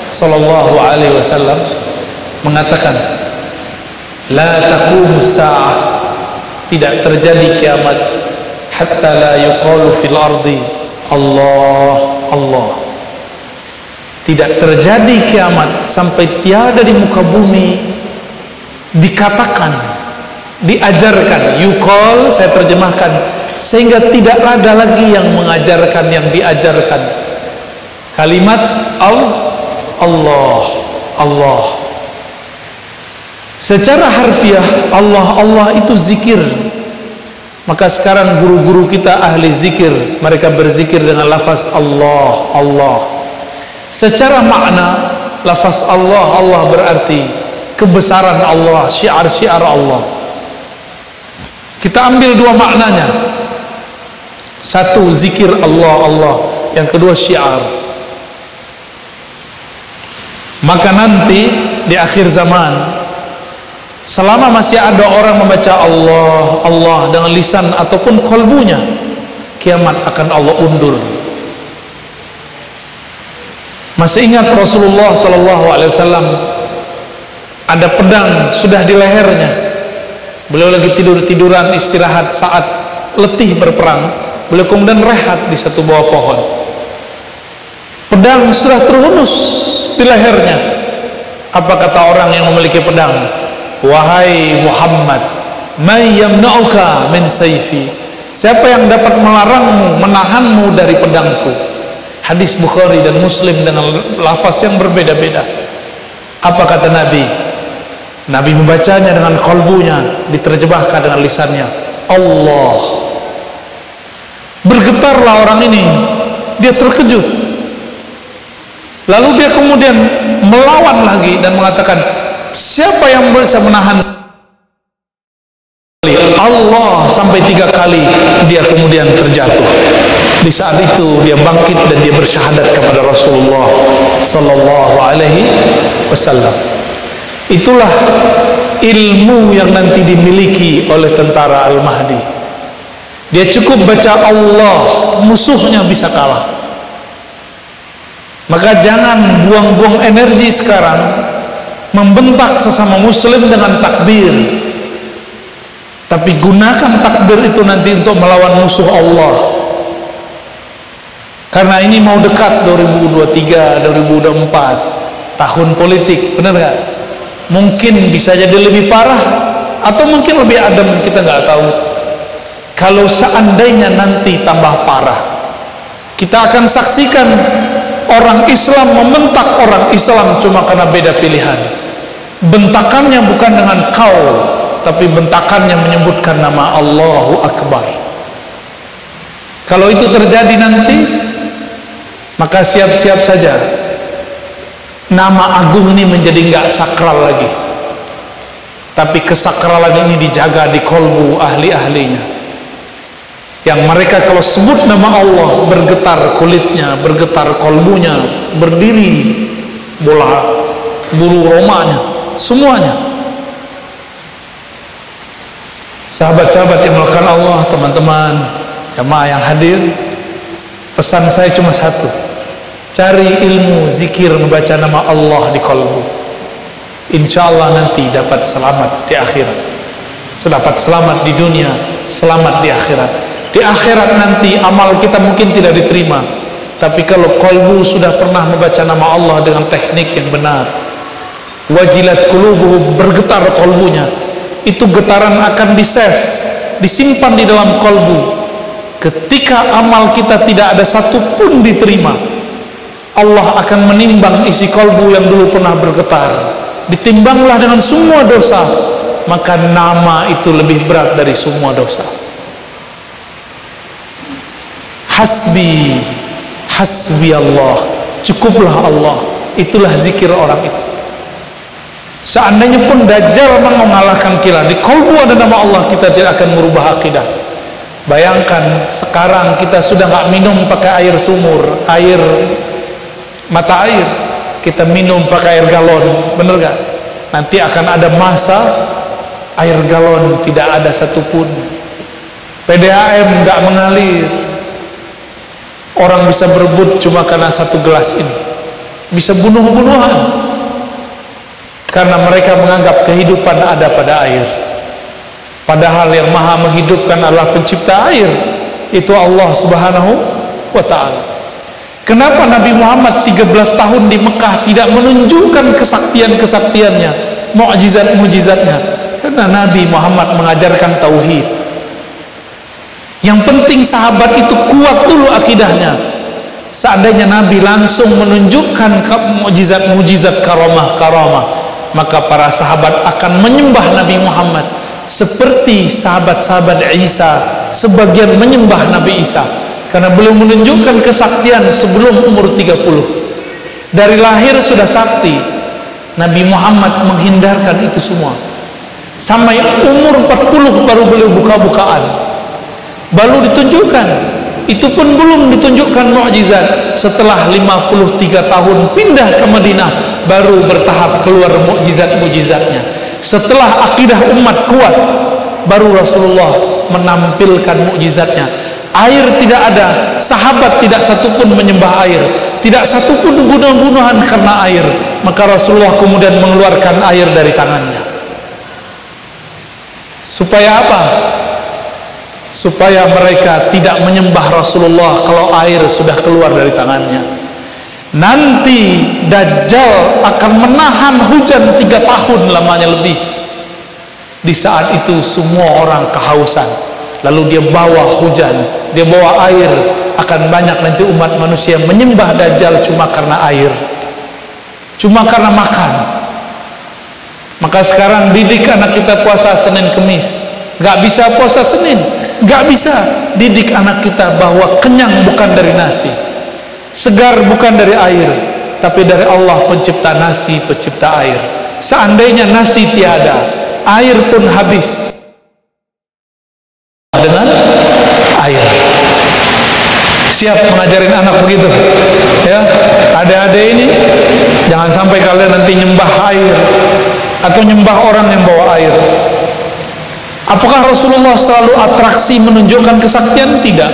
sallallahu alaihi wasallam mengatakan, la taqumus sa'ah, tidak terjadi kiamat hatta la yuqalu fil ardi Allah Allah. Tidak terjadi kiamat sampai tiada di muka bumi dikatakan, diajarkan. Yuqal saya terjemahkan, sehingga tidak ada lagi yang mengajarkan, yang diajarkan kalimat Allah Allah. Secara harfiah Allah Allah itu zikir. Maka sekarang guru-guru kita ahli zikir, mereka berzikir dengan lafaz Allah Allah. Secara makna lafaz Allah Allah berarti kebesaran Allah, syiar-syiar Allah. Kita ambil dua maknanya. Satu zikir Allah Allah, yang kedua syiar. Maka nanti di akhir zaman, selama masih ada orang membaca Allah Allah dengan lisan ataupun kolbunya, kiamat akan Allah undur. Masih ingat Rasulullah SAW, ada pedang sudah di lehernya, beliau lagi tidur-tiduran istirahat saat letih berperang, beliau kemudian rehat di satu bawah pohon. Pedang sudah terhunus di lehernya. Apa kata orang yang memiliki pedang? Wahai Muhammad, may yamna'uka min sayfi, siapa yang dapat melarangmu, menahanmu dari pedangku? Hadis Bukhari dan Muslim dengan lafaz yang berbeda-beda. Apa kata Nabi? Nabi membacanya dengan kalbunya, diterjemahkan dengan lisannya Allah. Bergetarlah orang ini, dia terkejut. Lalu dia kemudian melawan lagi dan mengatakan, siapa yang bisa menahan? Allah, sampai 3 kali dia kemudian terjatuh. Di saat itu dia bangkit dan dia bersyahadat kepada Rasulullah sallallahu alaihi wasallam. Itulah ilmu yang nanti dimiliki oleh tentara Al-Mahdi. Dia cukup baca Allah, musuhnya bisa kalah. Maka jangan buang-buang energi sekarang membentak sesama muslim dengan takbir, tapi gunakan takbir itu nanti untuk melawan musuh Allah. Karena ini mau dekat 2023, 2024, tahun politik, benar nggak? Mungkin bisa jadi lebih parah atau mungkin lebih adem, kita nggak tahu. Kalau seandainya nanti tambah parah, kita akan saksikan orang Islam membentak orang Islam cuma karena beda pilihan. Bentakannya bukan dengan kau, tapi bentakannya menyebutkan nama Allahu Akbar. Kalau itu terjadi nanti, maka siap-siap saja nama agung ini menjadi nggak sakral lagi, tapi kesakralan ini dijaga di kolbu ahli-ahlinya, yang mereka kalau sebut nama Allah bergetar kulitnya, bergetar kolbunya, berdiri bola bulu romanya, semuanya. Sahabat-sahabat yang melakukan Allah, teman-teman jamaah yang hadir, pesan saya cuma satu: cari ilmu zikir, membaca nama Allah di kolbu. Insya Allah nanti dapat selamat di akhirat, dapat selamat di dunia, selamat di akhirat. Di akhirat nanti amal kita mungkin tidak diterima, tapi kalau kolbu sudah pernah membaca nama Allah dengan teknik yang benar, wajilat qulubuhum, bergetar kolbunya, itu getaran akan di-save, disimpan di dalam kolbu. Ketika amal kita tidak ada satupun diterima, Allah akan menimbang isi kolbu yang dulu pernah bergetar, ditimbanglah dengan semua dosa, maka nama itu lebih berat dari semua dosa. Hasbi, hasbi Allah, cukuplah Allah, itulah zikir orang itu. Seandainya pun Dajjal memang mengalahkan kita, di kolbu ada nama Allah, kita tidak akan merubah akidah. Bayangkan sekarang kita sudah nggak minum pakai air sumur, air mata air, kita minum pakai air galon, bener gak? Nanti akan ada masa air galon tidak ada satupun, PDAM nggak mengalir, orang bisa berebut cuma karena satu gelas ini. bisa bunuh-bunuhan, karena mereka menganggap kehidupan ada pada air. Padahal yang maha menghidupkan adalah pencipta air, itu Allah subhanahu wa ta'ala. Kenapa Nabi Muhammad 13 tahun di Mekah tidak menunjukkan kesaktian-kesaktiannya, mukjizat-mukjizatnya? Karena Nabi Muhammad mengajarkan tauhid. Yang penting sahabat itu kuat dulu akidahnya. Seandainya Nabi langsung menunjukkan mukjizat-mukjizat, karamah-karamah, maka para sahabat akan menyembah Nabi Muhammad seperti sahabat-sahabat Isa sebagian menyembah Nabi Isa, karena belum menunjukkan kesaktian sebelum umur 30. Dari lahir sudah sakti. Nabi Muhammad menghindarkan itu semua. Sampai umur 40 baru beliau buka-bukaan, baru ditunjukkan. Itu pun belum ditunjukkan mukjizat. Setelah 53 tahun pindah ke Madinah, baru bertahap keluar mukjizat-mukjizatnya. Setelah akidah umat kuat, baru Rasulullah menampilkan mukjizatnya. Air tidak ada, sahabat tidak satupun menyembah air, tidak satupun bunuh-bunuhan karena air. Maka Rasulullah kemudian mengeluarkan air dari tangannya. Supaya apa? Supaya mereka tidak menyembah Rasulullah kalau air sudah keluar dari tangannya. Nanti Dajjal akan menahan hujan 3 tahun lamanya lebih. Di saat itu semua orang kehausan, lalu dia bawa hujan, dia bawa air. Akan banyak nanti umat manusia menyembah Dajjal cuma karena air, cuma karena makan. Maka sekarang didik anak kita puasa Senin Kemis. Gak bisa puasa Senin, gak bisa didik anak kita bahwa kenyang bukan dari nasi, segar bukan dari air, tapi dari Allah pencipta nasi, pencipta air. Seandainya nasi tiada, air pun habis dengan air. Siap mengajarin anak begitu ya? Adik-adik ini jangan sampai kalian nanti nyembah air atau nyembah orang yang bawa air. Apakah Rasulullah selalu atraksi menunjukkan kesaktian? Tidak.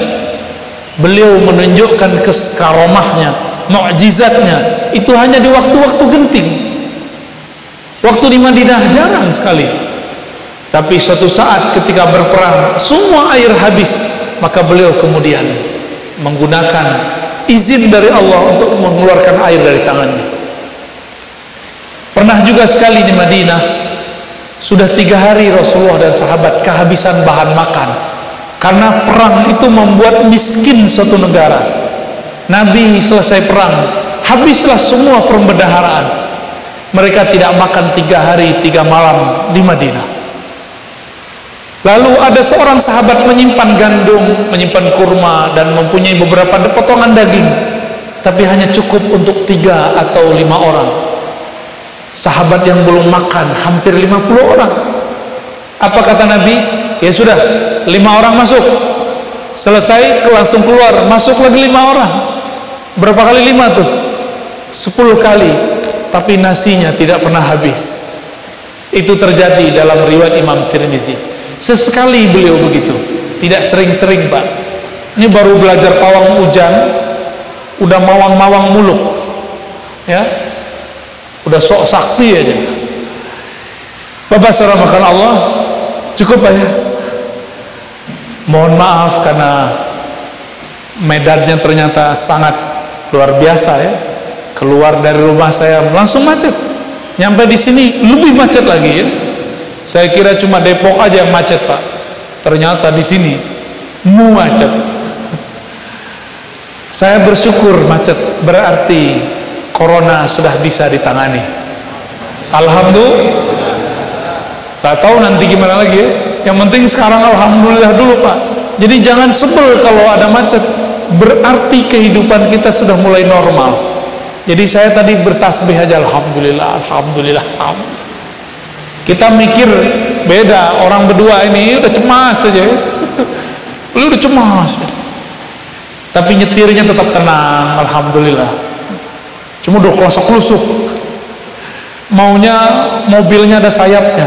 Beliau menunjukkan karomahnya, mukjizatnya itu hanya di waktu-waktu genting. Waktu di Madinah jarang sekali. Tapi suatu saat ketika berperang semua air habis, maka beliau kemudian menggunakan izin dari Allah untuk mengeluarkan air dari tangannya. Pernah juga sekali di Madinah, sudah 3 hari Rasulullah dan sahabat kehabisan bahan makan, karena perang itu membuat miskin suatu negara. Nabi selesai perang, habislah semua perbendaharaan. Mereka tidak makan 3 hari 3 malam di Madinah. Lalu ada seorang sahabat menyimpan gandum, menyimpan kurma, dan mempunyai beberapa potongan daging, tapi hanya cukup untuk 3 atau 5 orang. Sahabat yang belum makan hampir 50 orang. Apa kata Nabi? Ya sudah, 5 orang masuk. Selesai langsung keluar, masuk lagi 5 orang. Berapa kali 5 tuh? 10 kali. Tapi nasinya tidak pernah habis. Itu terjadi dalam riwayat Imam Tirmizi. Sesekali beliau begitu, tidak sering-sering Pak. Ini baru belajar pawang hujan, udah mawang-mawang muluk, ya, udah sok sakti aja. Bapak saudara makan Allah, cukup ya. Mohon maaf karena medannya ternyata sangat luar biasa ya. Keluar dari rumah saya langsung macet, nyampe di sini lebih macet lagi ya. Saya kira cuma Depok aja yang macet Pak, ternyata di sini macet. Saya bersyukur macet, berarti corona sudah bisa ditangani. Alhamdulillah. Tak tahu nanti gimana lagi ya. Yang penting sekarang alhamdulillah dulu Pak. Jadi jangan sebel kalau ada macet, berarti kehidupan kita sudah mulai normal. Jadi saya tadi bertasbih aja, alhamdulillah, alhamdulillah, alhamdulillah. Kita mikir beda, orang berdua ini udah cemas aja ya. Lu udah cemas ya. Tapi nyetirnya tetap tenang, alhamdulillah. Cuma udah kelusuk-kelusuk, maunya mobilnya ada sayapnya.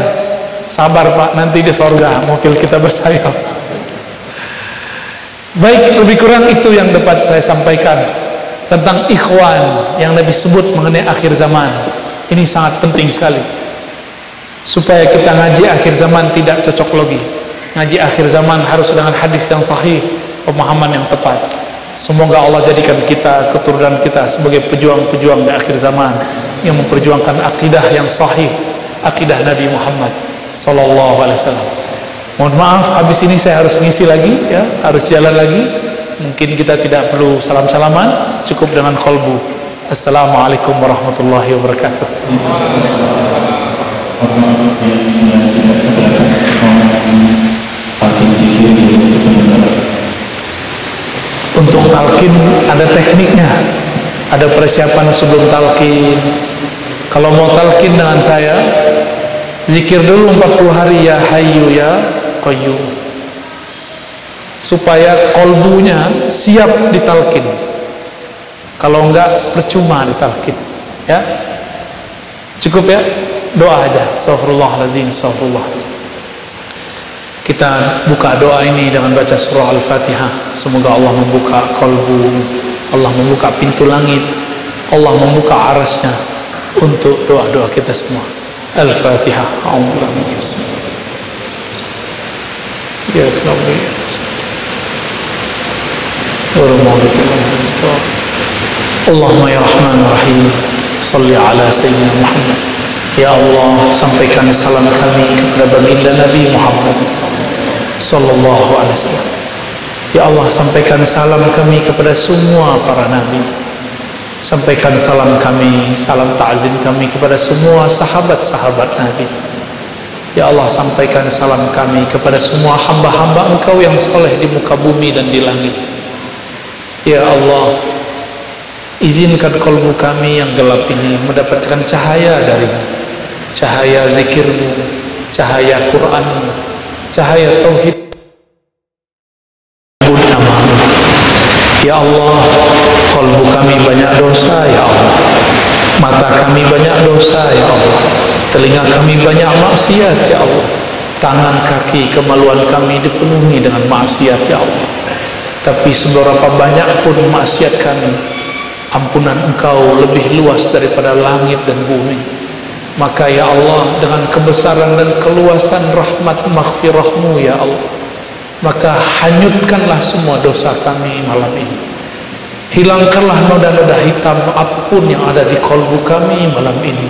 Sabar Pak, nanti di sorga mobil kita bersayap. Baik, lebih kurang itu yang dapat saya sampaikan. tentang ikhwan yang Nabi sebut mengenai akhir zaman. Ini sangat penting sekali supaya kita ngaji akhir zaman tidak cocok logi. Ngaji akhir zaman harus dengan hadis yang sahih, pemahaman yang tepat. Semoga Allah jadikan kita, keturunan kita sebagai pejuang-pejuang di akhir zaman yang memperjuangkan akidah yang sahih, akidah Nabi Muhammad sallallahu alaihi wasallam. Mohon maaf, habis ini saya harus ngisi lagi ya, harus jalan lagi. Mungkin kita tidak perlu salam-salaman, cukup dengan qalbu. Assalamualaikum warahmatullahi wabarakatuh. Untuk talqin ada tekniknya, ada persiapan sebelum talqin. Kalau mau talqin dengan saya, zikir dulu 40 hari ya hayyu ya qayyum, supaya kolbunya siap ditalqin. Kalau enggak percuma ditalqin ya. Cukup ya, doa aja, astaghfirullahaladzim, astaghfirullahaladzim. Kita buka doa ini dengan baca surah Al-Fatihah. Semoga Allah membuka kolbu, Allah membuka pintu langit, Allah membuka arasnya untuk doa-doa kita semua. Al-Fatihah. Ya Rabbi, Allahumma ya Rahman Rahim, salli ala Sayyidina Muhammad. Ya Allah, sampaikan salam kami kepada baginda Nabi Muhammad sallallahu alaihi wasallam. Ya Allah, sampaikan salam kami kepada semua para nabi. Sampaikan salam kami, salam ta'zim kami kepada semua sahabat-sahabat Nabi. Ya Allah, sampaikan salam kami kepada semua hamba-hamba Engkau yang soleh di muka bumi dan di langit. Ya Allah, izinkan kalbu kami yang gelap ini mendapatkan cahaya darimu, cahaya zikirmu, cahaya Qur'anmu, cahaya tauhid. Ya Allah, kalbu kami banyak dosa ya Allah, mata kami banyak dosa ya Allah, telinga kami banyak maksiat ya Allah, tangan kaki kemaluan kami dipenuhi dengan maksiat ya Allah. Tapi seberapa banyak pun maksiat kami, ampunan Engkau lebih luas daripada langit dan bumi. Maka ya Allah, dengan kebesaran dan keluasan rahmat maghfirah-Mu ya Allah, maka hanyutkanlah semua dosa kami malam ini. Hilangkanlah noda-noda hitam apapun yang ada di kalbu kami malam ini.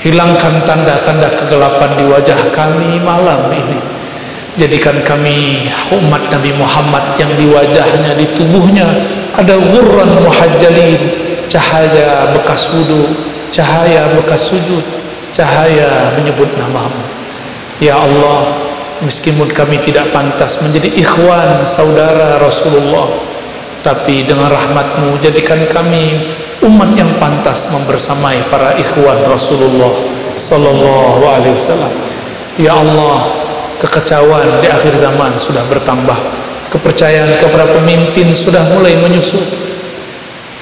Hilangkan tanda-tanda kegelapan di wajah kami malam ini. Jadikan kami umat Nabi Muhammad yang di wajahnya, di tubuhnya ada ghurran muhajjalin, cahaya bekas wudu, cahaya bekas sujud, cahaya menyebut nama-Mu. Ya Allah, meskipun kami tidak pantas menjadi ikhwan saudara Rasulullah, tapi dengan rahmat-Mu jadikan kami umat yang pantas membersamai para ikhwan Rasulullah sallallahu alaihi wasallam. Ya Allah, kekecauan di akhir zaman sudah bertambah, kepercayaan kepada pemimpin sudah mulai menyusut,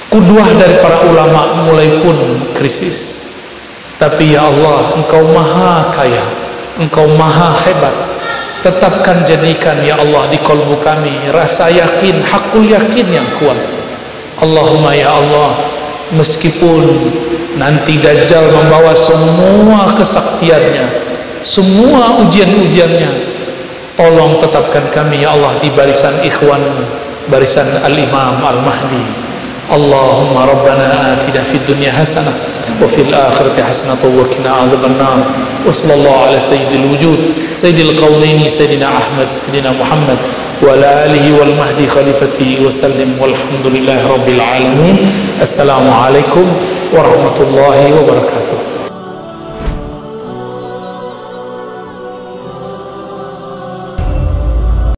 qudwah dari para ulama mulai pun krisis. Tapi ya Allah, Engkau maha kaya, Engkau maha hebat. Tetapkan, jadikan ya Allah di kalbu kami rasa yakin, hakul yakin yang kuat. Allahumma ya Allah, meskipun nanti Dajjal membawa semua kesaktiannya, semua ujian-ujiannya, tolong tetapkan kami ya Allah di barisan ikhwan-Mu, barisan Al-Imam Al-Mahdi. Allahumma Rabbana atina fid dunya hasanah wa fil akhirati hasanah wa qina adzabannar. Wa sallallahu ala sayyidil wujud sayyidil qaunaini sayyidina Ahmad sayyidina Muhammad wa ala alihi wal mahdi khalifati wa sallim walhamdulillahi rabbil alamin. Assalamualaikum warahmatullahi wabarakatuh.